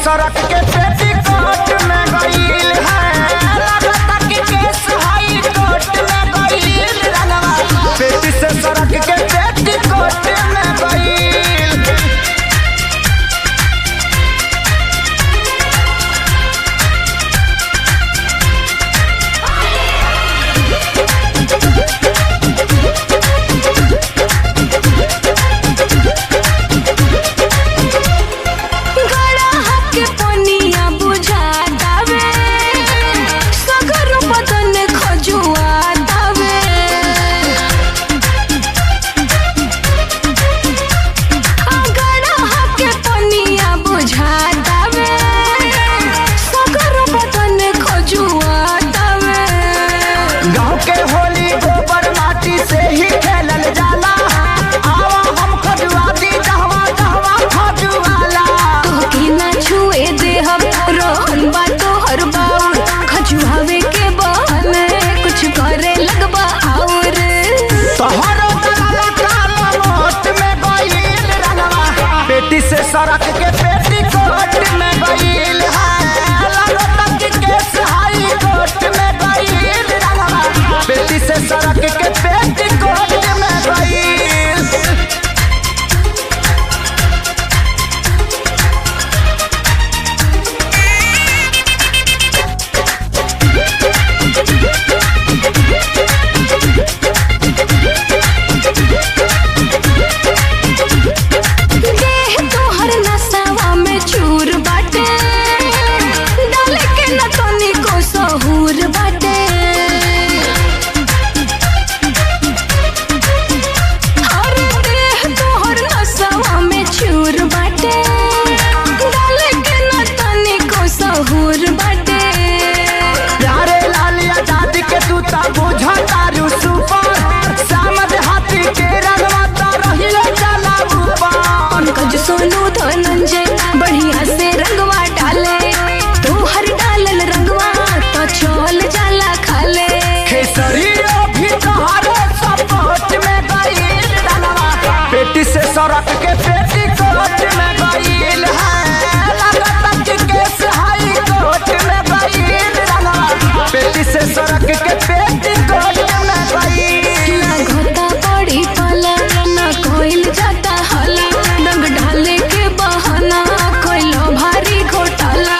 सड़क के पेटीकोट में गईल है, लगता कि केस हाई कोर्ट में गईल रंगवा, पेटी से सड़क के पेटीकोट में गईल। पेटी से सड़क के पेटीकोट में गईल है, लगता कि केस हाई कोर्ट में गईल रंगवा, पेटी से सड़क के पेटीकोट में गईल। सोनू धनंजय बढ़िया से रंगवा डाले, तो हर डालल रंगवा तो चोल जाला खाले, खेसरियो भी तोहरो सपोर्ट में गईल रंगवा, पेटी से सड़क के पेटीकोट में गईल है, लगता कि केस हाई कोर्ट में गईल रंगवा, पेटी से सड़क के पेटीकोट में गईल। लागता बड़ी पाला ना कोइल जाता हला, रंग डाले के बहाना कोइलो भारी घोटाला,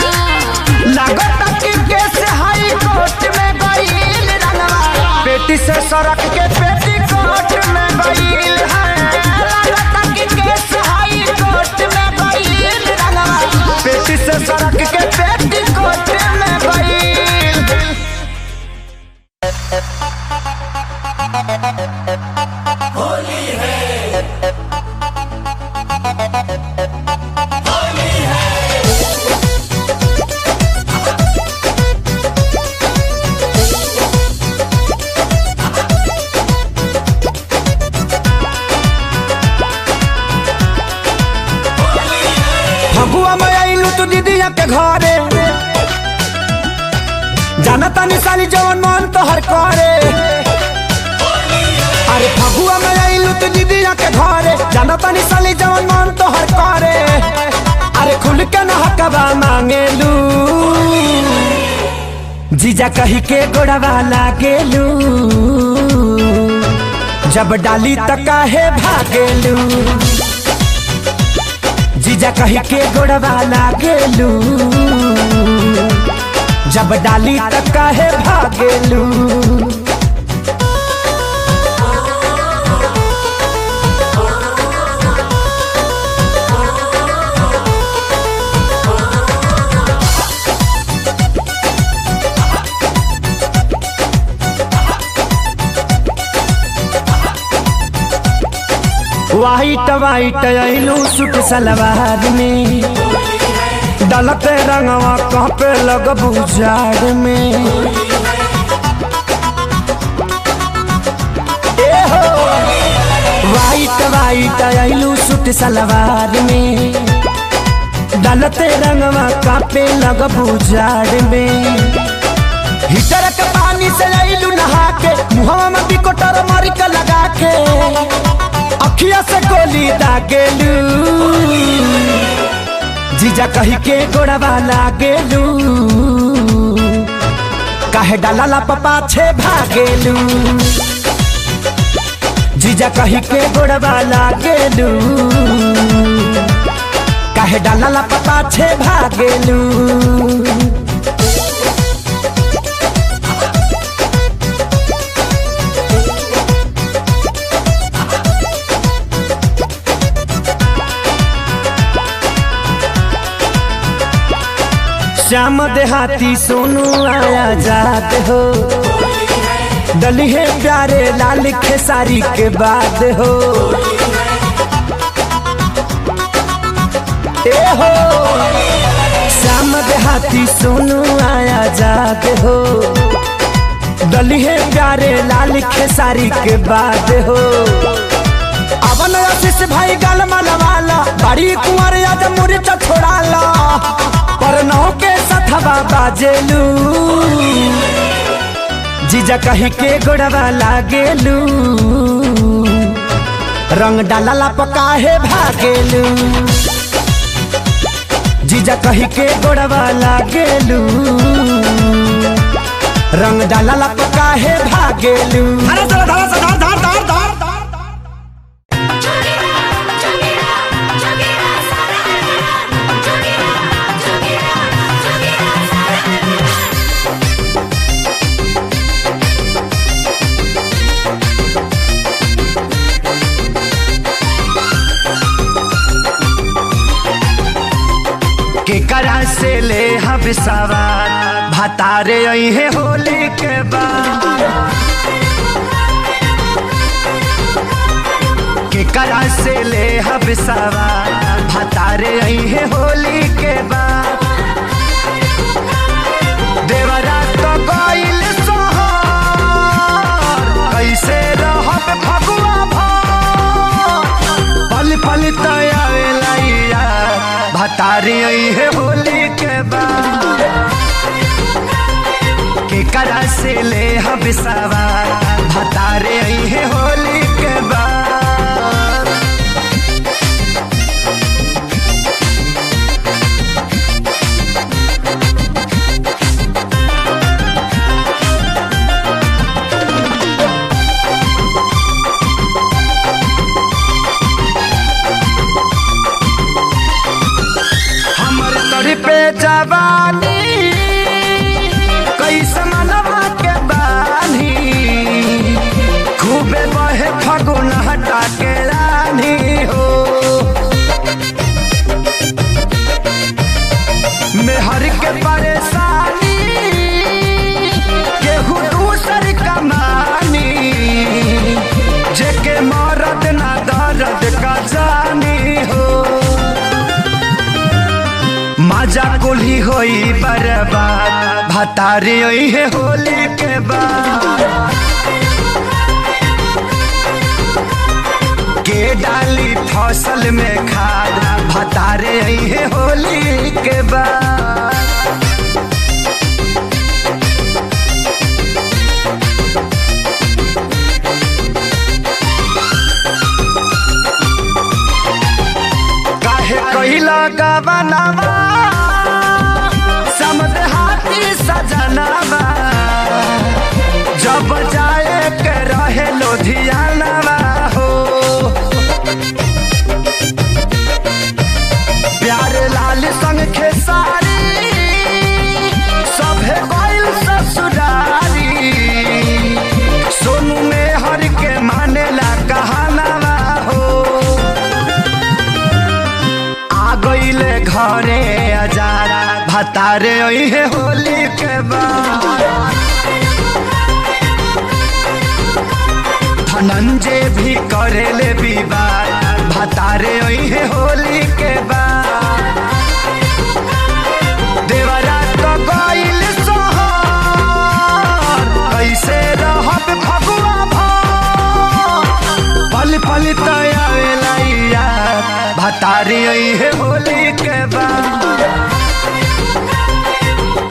लगता कि केस हाई कोर्ट में गईल रंगवा, पेटी से सड़क के पेटीकोट में गईल है, लगता कि केस हाई कोर्ट में गईल रंगवा, पेटी से सड़क के पेटीकोट में गईल। होली है, होली है। फगुआ में आइलू तू दीदिया के घरे, जाना तानी साली जवन मन तोहर करे, अरे फगुआ में आइलू तू दीदिया के घरे, जाना तानी साली जवन मन तोहर करे, अरे खुल के न हकबा मांगेलू, जीजा कही के गोड़वा लागेलू, जब डाली त काहे भागेलू, जीजा कही के गोड़वा लागेलू, जब डाली त काहे भागेलू। वाइट वाइट आइलू सूट सलवार में, डलते रंगवा कांपे लगबू जाड़ में, वाइट वाइट आइलू सूट सलवार में, डलते रंगवा कांपे लगबू जाड़ में, हीटर के पानी से आइलू नहा के, मुहवा में बिकोटर मारी के लगा के, अखिया से गोली दागेलू, जीजा कही के गोड़वा लागेलू काहे डाला पाछे भागेलू जीजा कही के गोड़वा लागेलू काहे डाला पाछे भागेलू श्याम देहाती सोनू आया जात हो डली है प्यारे लाल खेसारी के बाद हो ए हो श्याम देहाती सोनू आया जात हो डली है प्यारे लाल खेसारी के बाद हो अवन आशीष भाई गाल मलवाला बड़ी कुंवर आज मुर्चा छोड़ाला पर नौ के सथवा बाजेलू जीजा कही के गोड़वा लागेलू रंग डाला पकाहे भागेलू जीजा कही के गोड़वा लागेलू रंग डाला पकाहे भागेलू केकरा से ले हम सवार भतारे है होली के बाद केकरा से ले हम सवार भतारे है होली के बाद देवरा तो गइल सोहर कैसे रहब फगुआ भर पल पल तयावेला भतारी है होली के बाद केकरा से ले हम सवार भतारे है होली के बाद पे जवानी कैसे मनवा के बानी खूबे बहे फगुन हटा के रानी हो मेहर के परेशानी केहू दूसर कमानी जेके मरद ना दर्द का जानी हो मजा कुली होई बर्बाद भतारी है होली के बाद के डाली फसल में खाद भतारे है होली के बाद काहे कहिला गवनावा सजनवा जब जाए के रहे लुधियानवा हो प्यारे लाल संग खेसारी सभे गइल ससुरारी सोनू में हर के मानेला कहानवा हो आ गइले घरे अजारा भतारे है होली के बाद धनंजय भी करेले विवाद भतारे है होली के बाद देवरा तो गइल सोहर कैसे रहब फगुआ भर पल पल तयावेला भतारे है होली के बाद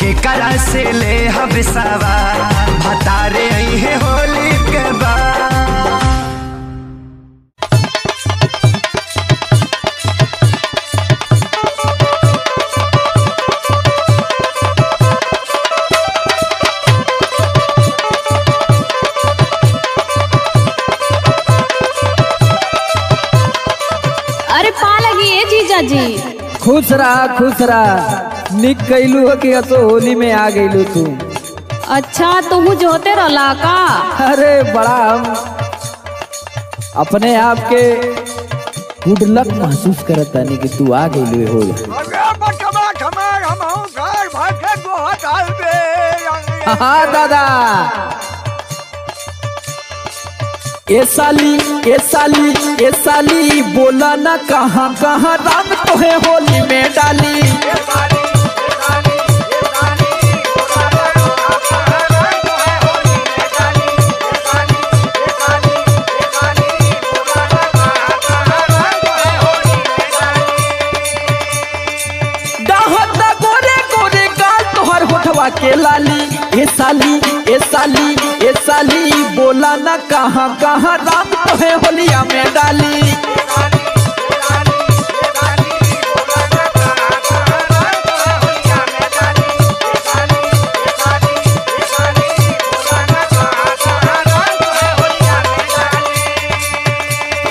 केकरा से ले हम सवार भतारे है होली के बाद खुश रहा निक कैलू हो कि असो होली में आ गईलू तू। अच्छा तुम जोते रहला का? अरे बड़ा हम अपने आप के गुड लक महसूस करत तानी कि तू आ गईलू हो। हाँ दादा ए साली बोला ना कहाँ कहाँ रंग तोहे होली में डाली। के लाली ए साली बोला ना कहाँ कहाँ राम तोहे होलिया में डाली।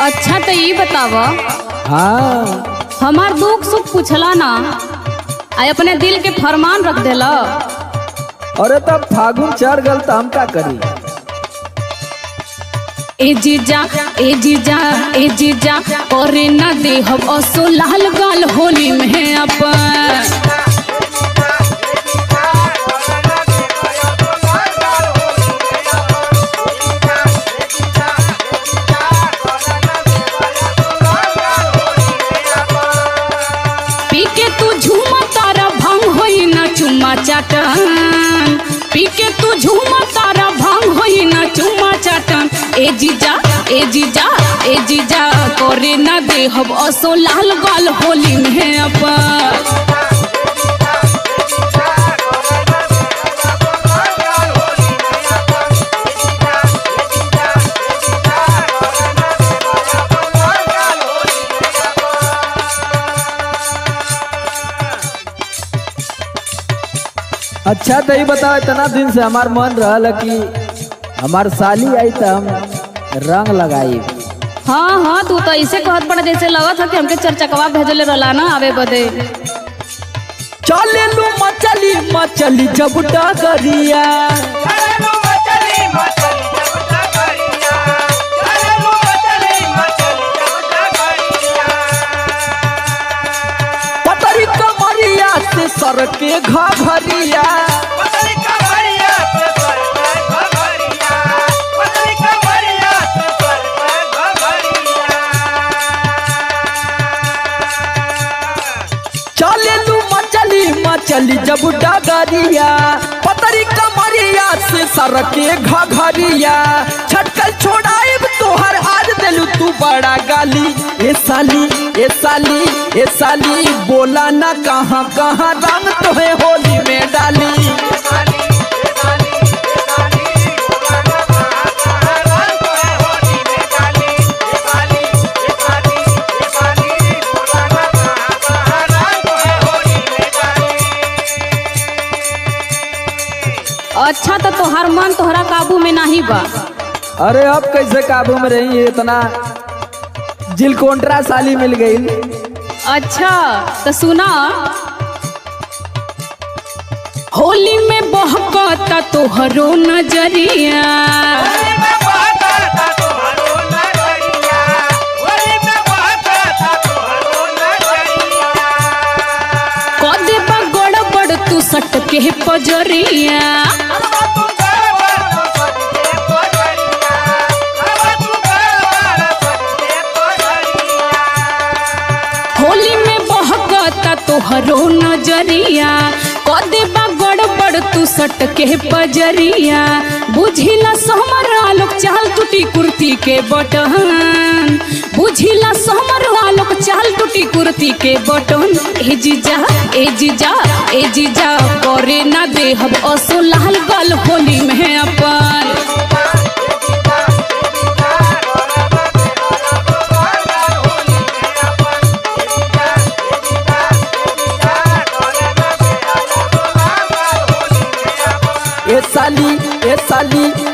अच्छा तो ये बताव, हाँ हमार दुख सुख पूछला ना, आ अपने दिल के फरमान रख देला। अरे तब फागुन चढ़ गल तो हम का करी। ए जीजा और ना दे हम असो लाल गाल होली में अपन। पी के तू झूमा तारा भंग होई ना चुम्मा चाटन, पी के तू झूमा तारा भंग होई ना चुम्मा चाटन। ए जीजा करे ना दे हम असो लाल गाल होली में अपन। अच्छा तो ये बताओ, इतना दिन से हमार मन रहा कि हमार साली आई तो हम रंग लगाई। हाँ तू तो ऐसे कहत पड़ा जैसे लगत है कि हमके चरचकवा भेजले रहला ना आवे बदे। चले लू मचली जब डगरिया, पतरी कमरिया से सर के घरिया। चली जब डगरिया, पतरी कमरिया से सर के घरिया। छटकल छोड़ाइब तोहर आज दिलू तू बड़ा गाली। ए साली बोला ना कहाँ कहाँ रंग तोहे होली में डाली। अच्छा तो तोहार मन तोहरा काबू में नहीं बा। अरे अब कैसे काबू में रही, इतना जिलकोंट्रा साली मिल गई। अच्छा तो सुना, होली में बहकता तोहरो नजरिया, कदे बा गड़बड़ तू सट के पजरिया। होली में बहकता तोहरो नजरिया, कदे बा गड़बड़ तू सट के पजरिया। बुझिला समरा लोग चाल टूटी कुर्ती के बटन, बुझिला समरा लोग चाल टूटी कुर्ती के बटन। ए जीजा करे ना दे हम असो लाल गाल होली में अपन।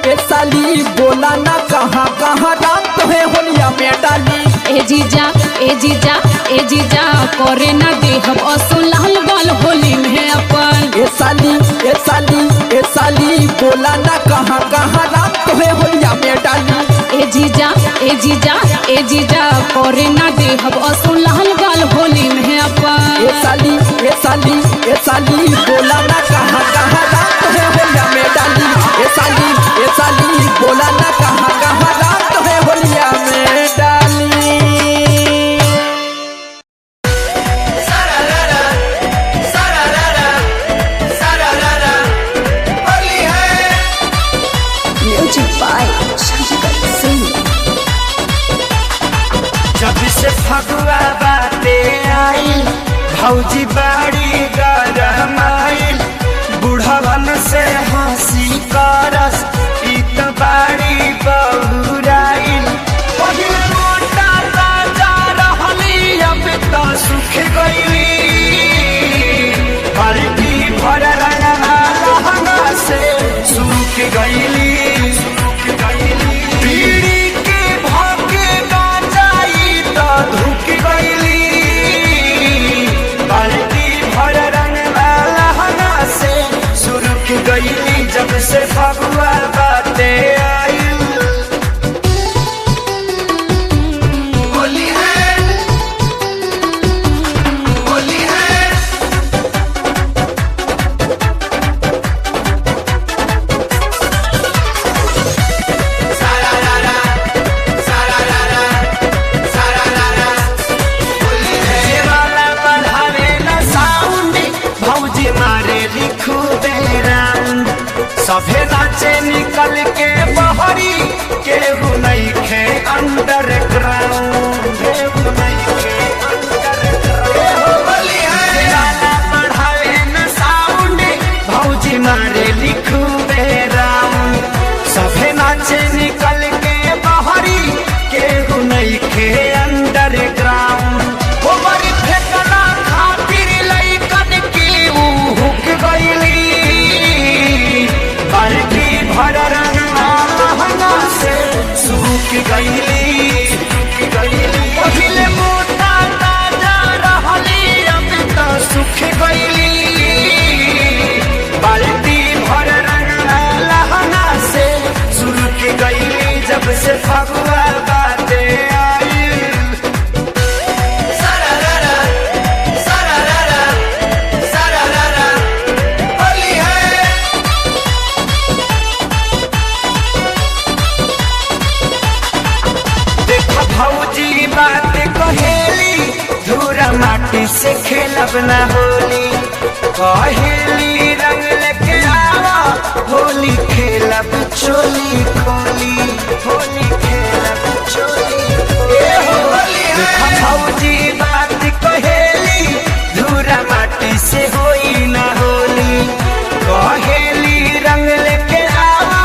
ए साली बोला ना कहाँ कहाँ रंग तोहे होलिया में डाली। ए जीजा ए जीजा करे ना देहब असो लाल बाल होली में अपन। ए साली बोला ना कहाँ कहाँ रात तोहे होलिया में डाली। ए जीजा करे ना देहब असो लाल बाल होली में अपन। ए साली बोला ना कहाँ कहाँ रात तोहे होलिया में डाली। ए साली बोला ना कहाँ कहाँ रात तोहे होलिया में डाली। जब से फगुआ बाते आइल भौजी बाड़ी गरम आइल बुढ़वन से हंसी करस ई तो बाड़ी बहुराइल पहिल मोटा राजा रहली अब तो सुख गईली बाल्टी भर रंगना लहंगा से सूख गईली पीड़ी के भागे गांजाई तो धुक गईली बाल्टी भर रंगना लहंगा से सुरुक गईली जब से फगुआ बाते आई होली है होली है सभे नाचे निकल के बहरी केहू नहीं खे अंडरग्राउंड केहू नहीं खे अंडरग्राउंड बढ़ावे न साउंड भौजी मारे लिखू बेराउंड सभे नाचे निकल के बहरी केहू नहीं खे अंडरग्राउंड ओवर फेंकना खातिर लइकन की हुक गईली बाल्टी भर रंगना लहंगा से सूख गईली पहिले मोटा ताजा रहली अब तो सुख गईली बाल्टी भर रंगना लहंगा से सूख गईली जब से फगुआ बाते आई सरररा सरररा सरररा होली है भौजी बात कहेली धूरा माटी से खेलब न होली कहेली रंग लेके आवा होली खेलब चोली खोली होली खेलब चोली भौजी बात कहेली धूरा माटी से होई न होली कहेली रंग लेके आवा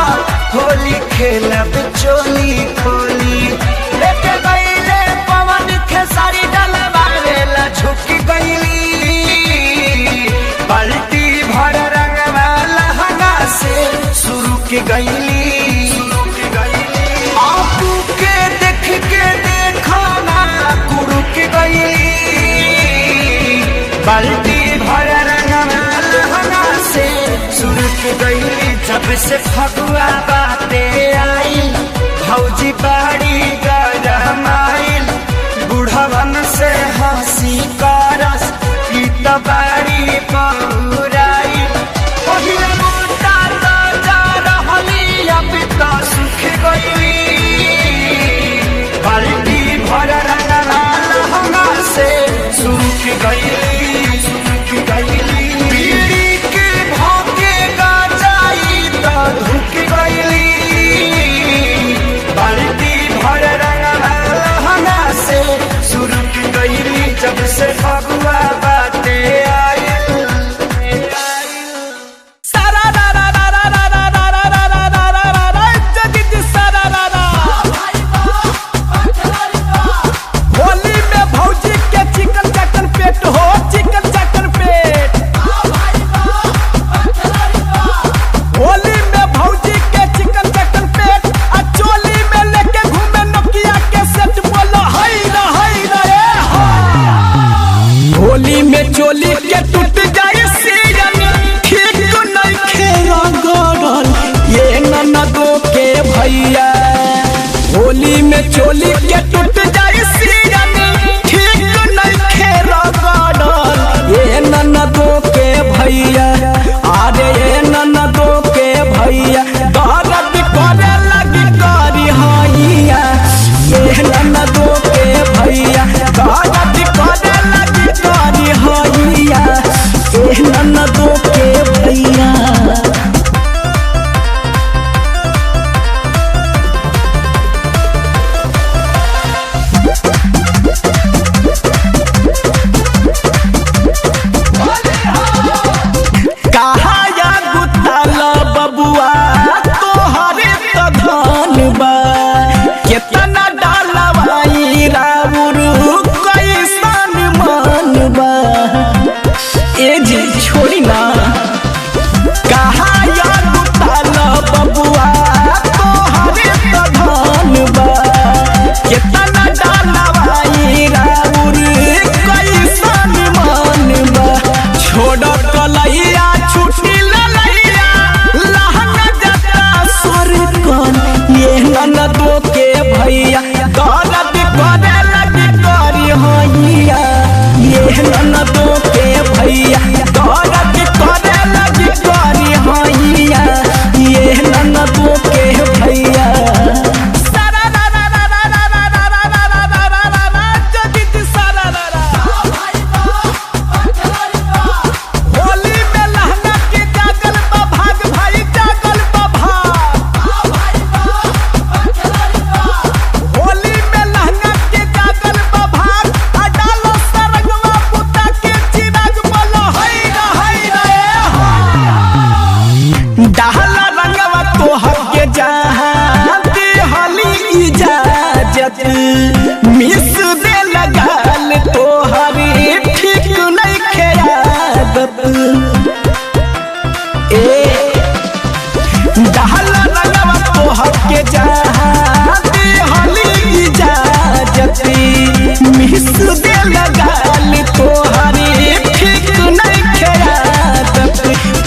होली खेलब चोली खोली लेके गईले पवन खेसारी डलवावेला झुक गईली बाल्टी भर रंगवा लहंगा से शुरू की गईली आपू के देख के देखो ना कुरुक गईली बाल्टी भर रंगवा लहंगा से शुरू की गईली जब से फगुआ बाते आई भौजी बाड़ी गरम आइल बुढ़वन से हंसी करस ई तो बाड़ी बहुराइल पहिल मोटा ताजा रहली अब तो सुख गईली बाल्टी भर रंगना लहंगा से सूख गईली पीड़ी के भागे गांजाई तो धुक गईली बाल्टी भर रंगना लहंगा से शुरू की गईली जब से फगुआ बाते आई भैया होली में चोली के टूट जाई सियन ठीक नहीं खेरा गाड़ल ये ननदो के भैया अरे ये ननदो के भैया दर्द करे लगी करी हैया ये ननदो के भैया दर्द करे लगी करी हैया ये ननदो के भैया मिस दे लगाल तोहरी ठीक नहीं खेयादत ए दहला लगवा तोहर के जाती हली इजाजत मिस दे लगाल तोहरी ठीक नहीं खेयादत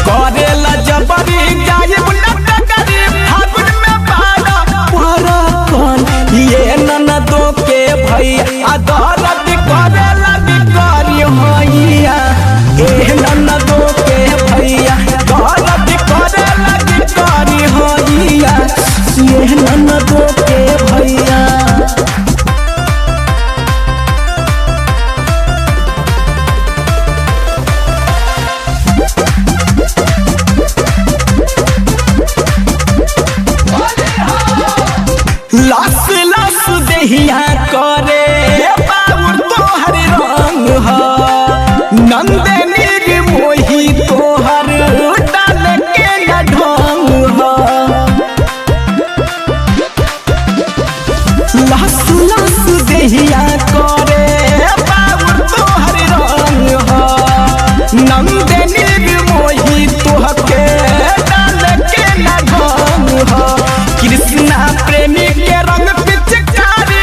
करेला जबरी जायब न करी फागुन में बाड़ा पारा कौन ये ननदो के भैया दर्द करे लगी करी हैया ए ननदो के भैया दर्द करे लगी करी हैया ये ननदो के भैया लस लस देहिया करे बाबूर तोहर रंग ह नंदनी मोही तोहर डाल के न ढंग ह लस लस देहिया करे बाबूर तोहर रंग ह नंदनी मोही तोहर के डाल के न ढंग ह कृष्णा प्रेमी के रंग पिचकारी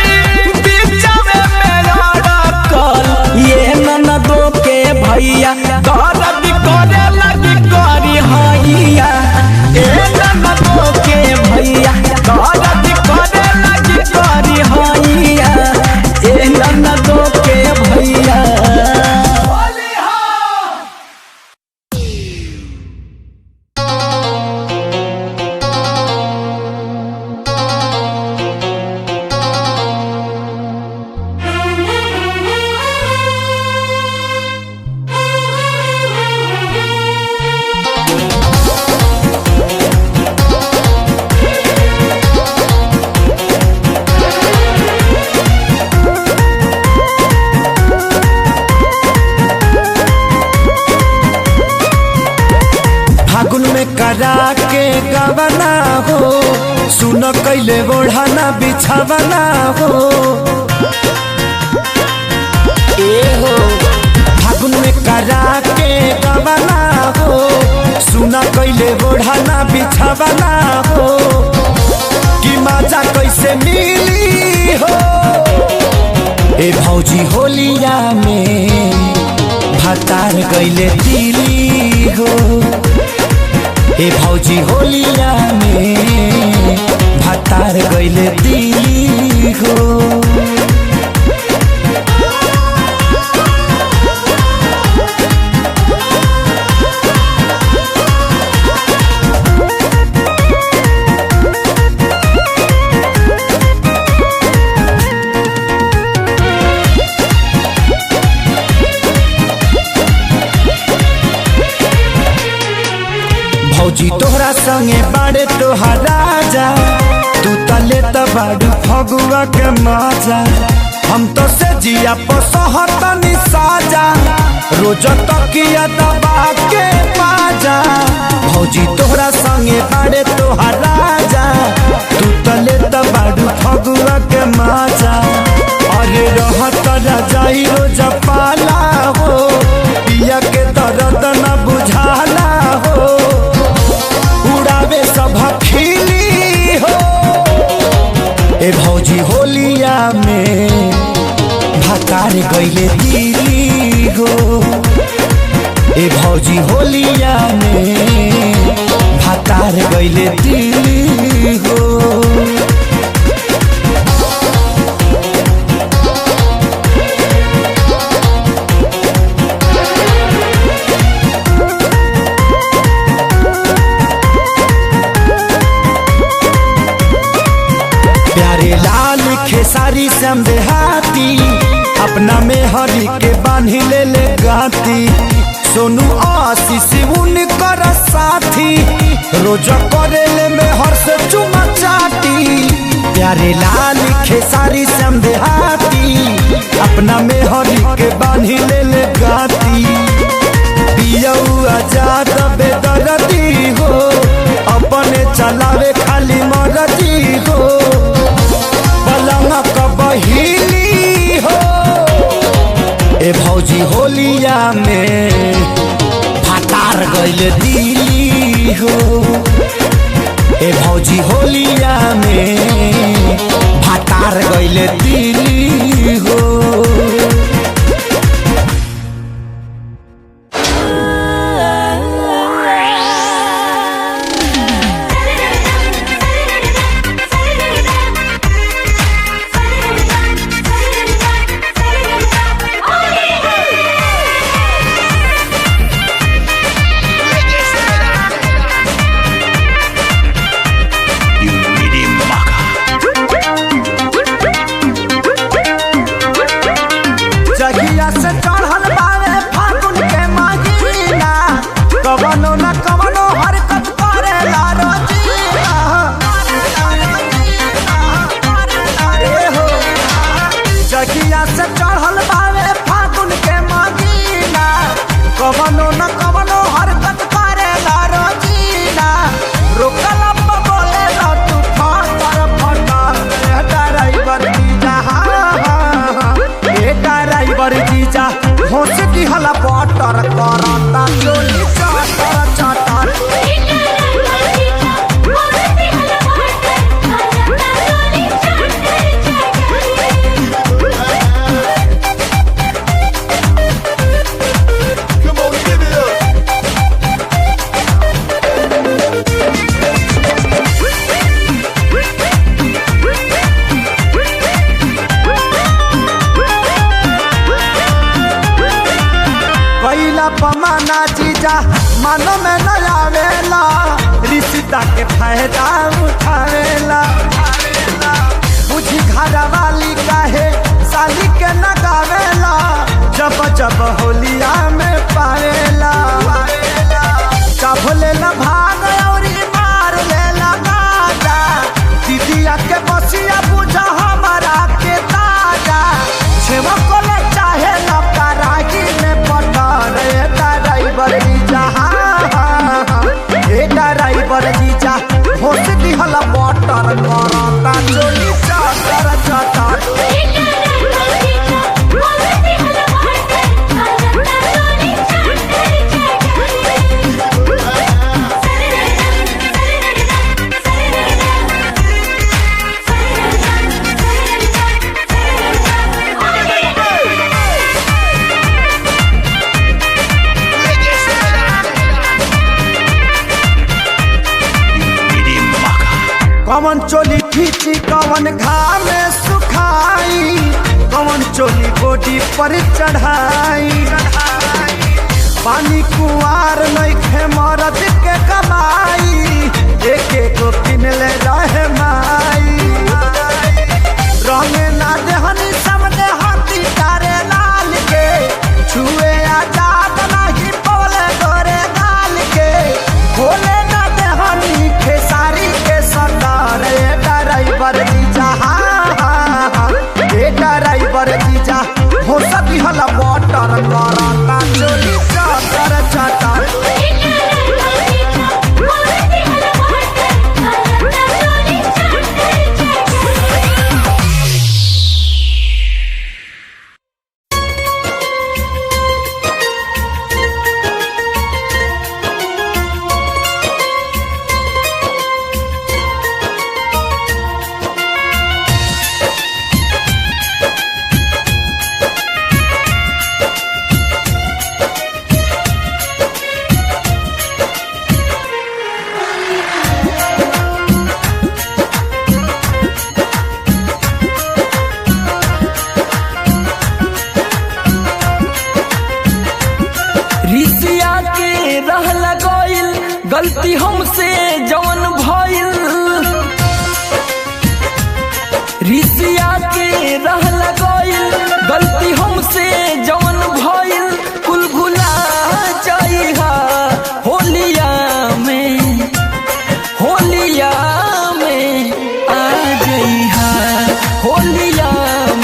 बीचवे में अड़कल ये ननदो के भैया दर्द करे लगी करी हैया ए ननदो के भैया दर्द करे लगी करी हैया ए ननदो के भैया करा के गवना हो सुन कैले ओढ़ाना बिछावना हो ए हो फागुन में करा के गवना हो सुन कैले ओढ़ाना बिछावना हो कि मजा कैसे मिली हो ए भौजी होलिया में भतार गइले दिली हो ए भौजी होलिया में भतार गइले दिल्ली हो। भौजी तोहरा संगे बाड़े तोहार राजा, तू तले त बाड़ू फगुआ के मजा। हम तो से जिया पसहतनी साजा, रोज तकिया दबा के पाजा। भौजी तोहरा संगे बाड़े तोहार राजा, तू तले त बाड़ू फगुआ के मजा। अरे रहत रजाई रोज पाला हो, पिया के दर्द न बुझाला हो। उड़ावे सब खिली हो, ए भौजी होलिया में भतार गइले दिल्ली हो। ए भौजी होलिया में भतार गइले दिल्ली हो। प्यारे लाल खेसारी श्याम देहाती, अपना में हरी के बांधी ले ले गाती। सोनू आशीष उनकर साथी, रोज करे ले में हर से चुमा चाटी। प्यारे लाल खेसारी श्याम देहाती, अपना में हरी के बांधी ले ले गाती। पियऊ आजाद बेदर्दी हो, अपने चलावे खाली मर्जी हो। पलंग बहिली हो, ए भौजी होलिया में भतार गइले दिल्ली हो। ए भौजी होलिया में भतार गइले दिल्ली हो। जगिया से चढ़ल बावे फागुन के महीना, कवनो न कवनो हरकत करेला रोजीना। जगिया से चढ़ल बावे फागुन के महीना, कवनो न कवनो हरकत करेला रोजीना। रोकला पे बोलेला तू फटर फटर, ड्राइवर ड्राइवर जीजा होश दिहला बटर करता चोली चटर चटर। कैला पमाना जीजा मानो में न आवेला, रिश्ता के फायदा उठावेला। बुझी घर वाली काहे साली के न गावेला, जब जब होलिया में पावेला। चाभले न भाग औरी मार लेला गाजा, दीदिया के बसिया बुझा हमारा के ताजा। छेवा कोले चाहे न कराही में पटर, ड्राइवर जीजा ड्राइवर जीजा होश दिहला बटर करता चोली चटर चटर। कवन चोली खींची कवन घाम में सुखाई, कवन चोली बॉडी पर चढ़ाई। पानी कुआर नइखे मरद के कमाई, एक एक किन ले रहे माई। रंग ना देहनी समझे हाथी तारे लाल के, छुए आजाद नहीं पवले गोरे गाल के। खोले ना देहनी खेसारी के सरदार, ड्राइवर जीजा ड्राइवर जीजा हो सकी हला वाटर कराता चोली चादर चाटा। गलती हमसे जवन भइल, रिसिया के रह लगइल। गलती हमसे जवन भइल, कुल भुला जाइहा होलिया में, होलिया में आ जाइहा, होलिया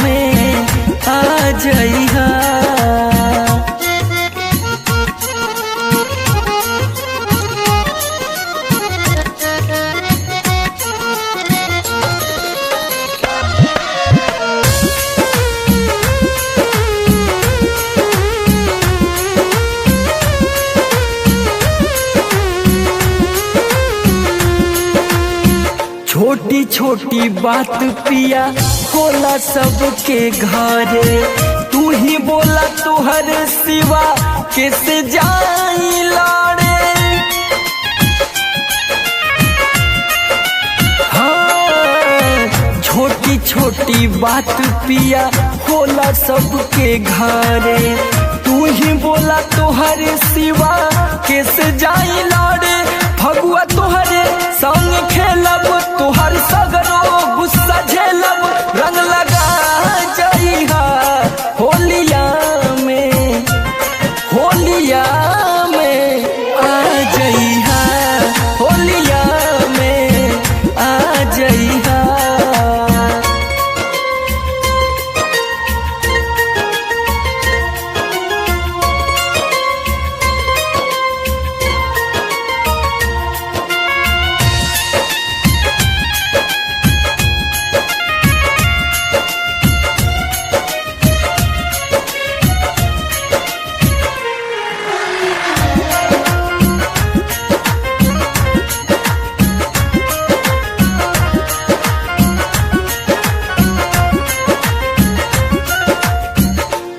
में आ जाइहा। छोटी छोटी बात पिया होला सबके घरे, तू ही बोला तुहर सिवा कैसे जाई लाड़े। हाँ, छोटी छोटी बात पिया होला सबके घरे, तू ही बोला तुहर सिवा कैसे जाई लाड़े। फगुआ तुहरे संग खेलब, तुहर सगरो गुस्सा झेलब, रंग लगा जाइहा होलिया में, होलिया में आ जाइहा, होलिया में आ जाइहा।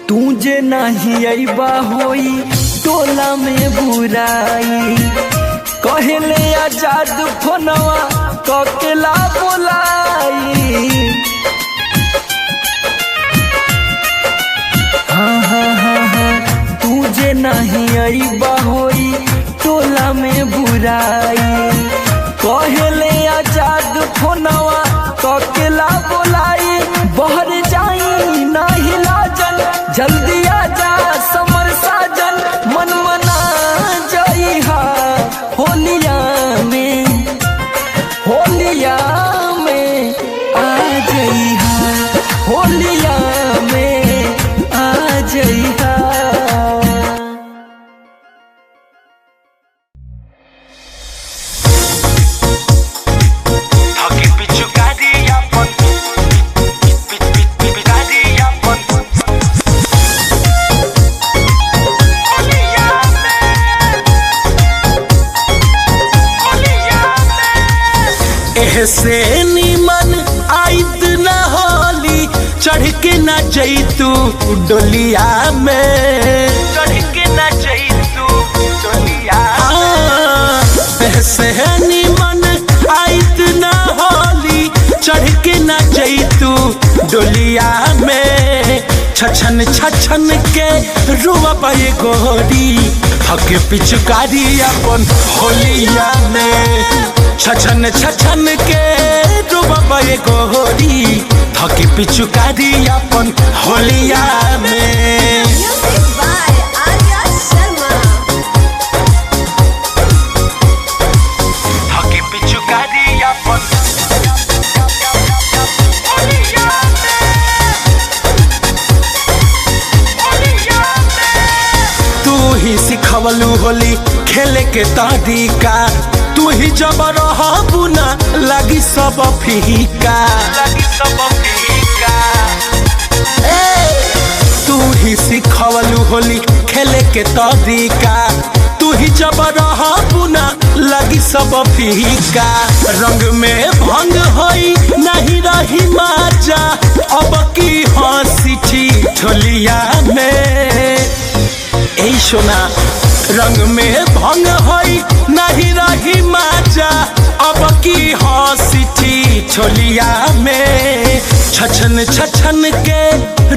तुझे नहीं अइबा होई टोला में बुराई, कहले आजाद फोनवा ककेला बोलाई। हाँ हाँ हाँ हाँ, तुझे नहीं अइबा होई टोला में बुराई, कहले आजाद फोनवा ककेला बोलाई। बहर जाई नहीं लाजन, जल्दी आजा समर साजन, मन मना जाइहा होलिया में, होलिया में आ जाइहा, होलिया में आ जाइहा। से निमन आइत न होली, चढ़ के न जैतू डोलिया में, चढ़ के न जैतू डोलिया। से निमन आइत न होली, डोलिया में छछन छछन के रुआ ये गोरी थके पिचकारी अपन होलिया में छछन छछन के रुआ ये गोरी थके पिचकारी अपन होलिया में। Music by Arya Sharma. थके पिचकारी अपन होलिया तू ही सिखवलू होली खेले के तरीका तू ही जब रहबू ना लगी सब फीका तू ही सिखवलू होली खेले के तरीका तू ही जब रहबू ना लगी सब फीका रंग में भंग होई नहीं रही माजा अब की हंसी ठोलिया में ए सोना रंग में भंग होई नहीं रही माजा अब की हंसी छोलिया में छछन छछन के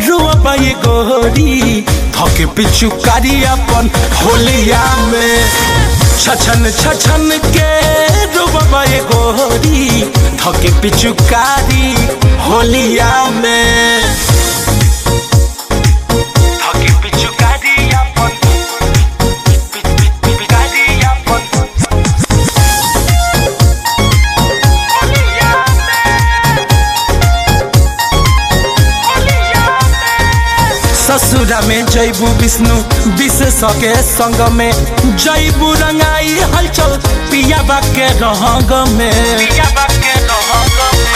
रुआ ये गोरी थके पिचुकारी अपन होलिया में छछन छछन के रुआ ये गोरी थके पिचुकारी होलिया में थके पिचुकारी अपन ससुरा में जैबू विष्णु विशेष के संग में जैबू रंगाई हलचल पिया के रंग में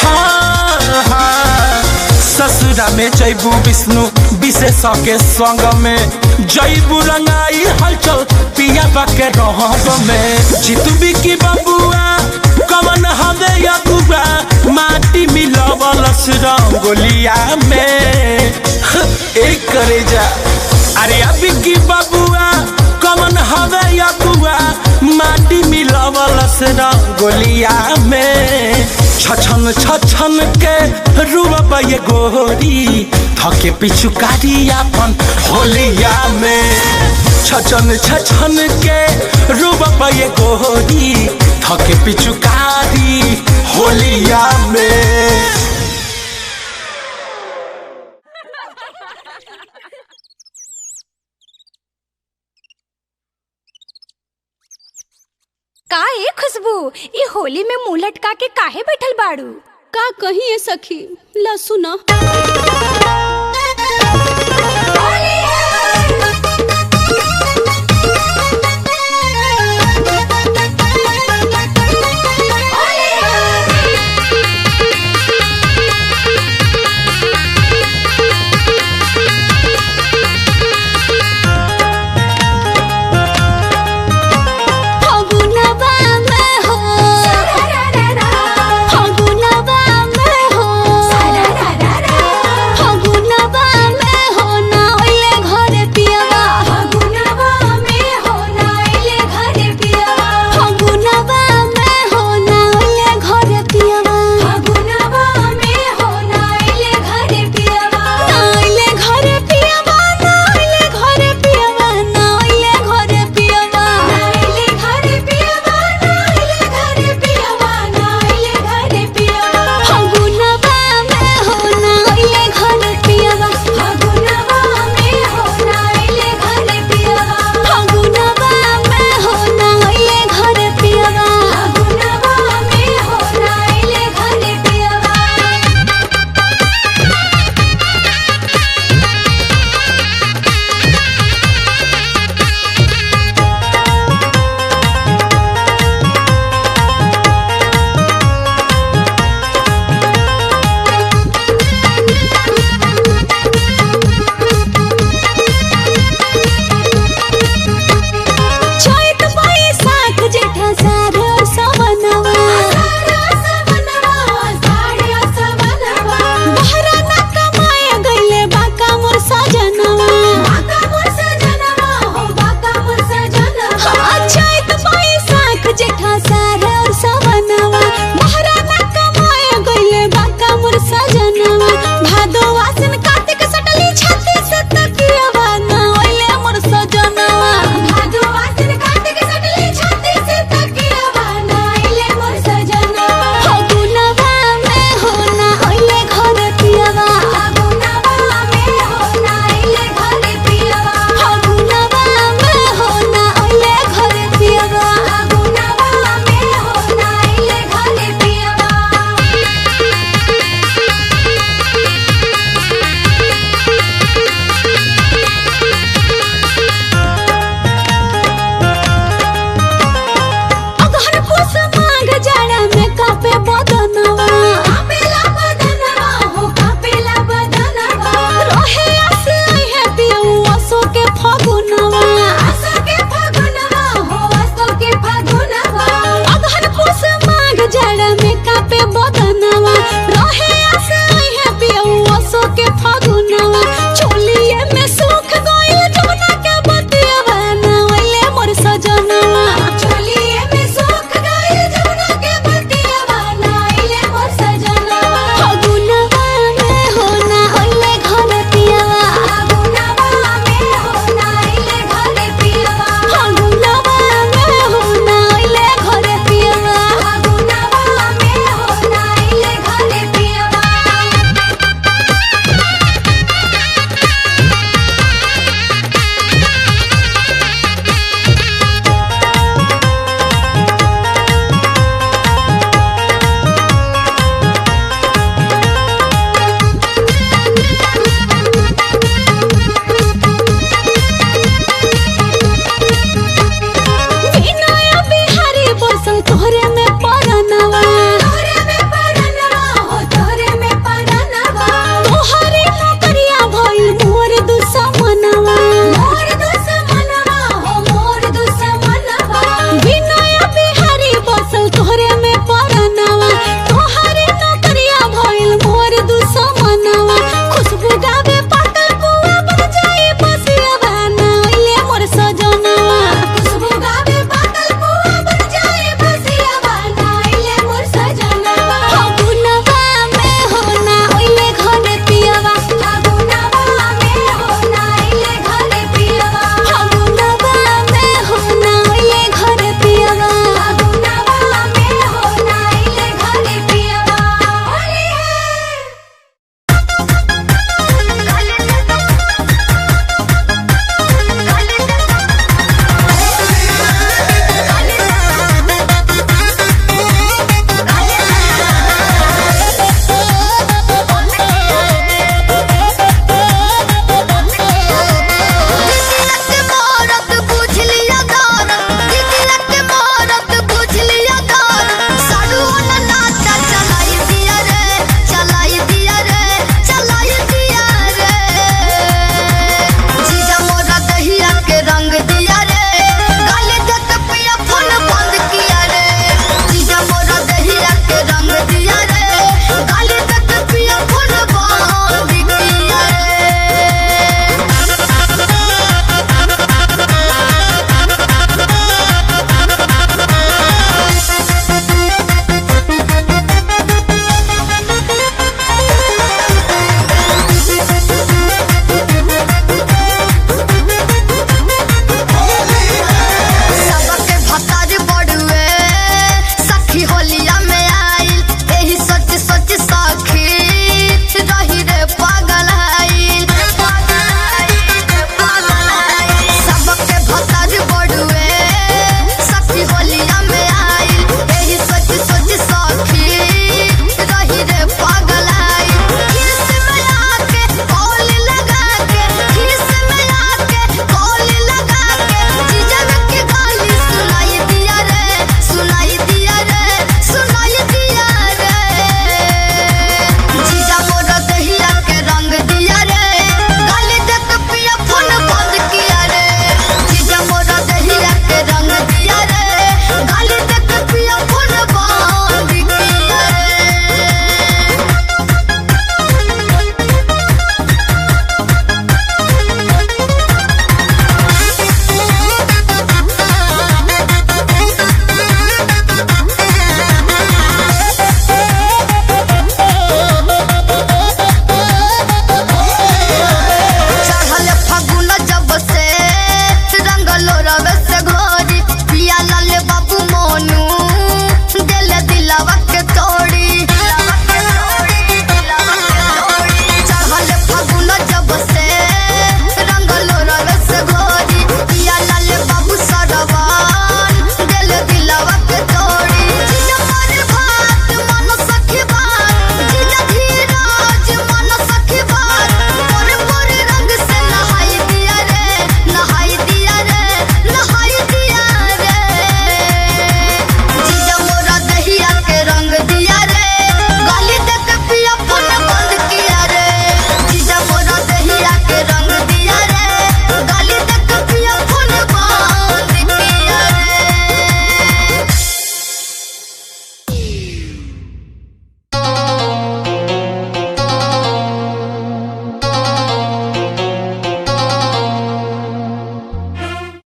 हाँ, हाँ। ससुरा में जैबू विष्णु विशेष के संग में जैबू रंगाई हलचल पिया के रंग में जीतू बिकी बबुआ कमन हवे यकुआ माटी मिलवल रंगोलिया में एक करे जा अरे अभी की बबुआ कमन हवे यकुआ माटी मिलवल रंगोलिया में छछन छछन के रुआ ये गोरी थके पिचुकारी अपन होलिया में छछन छछन के रुआ ये गोरी थके पिचुकारी होलिया में। का ए खुशबू ये होली में मुंह लटका के काहे बैठल बाड़ू? का कहीं है सखी ला सुना। होली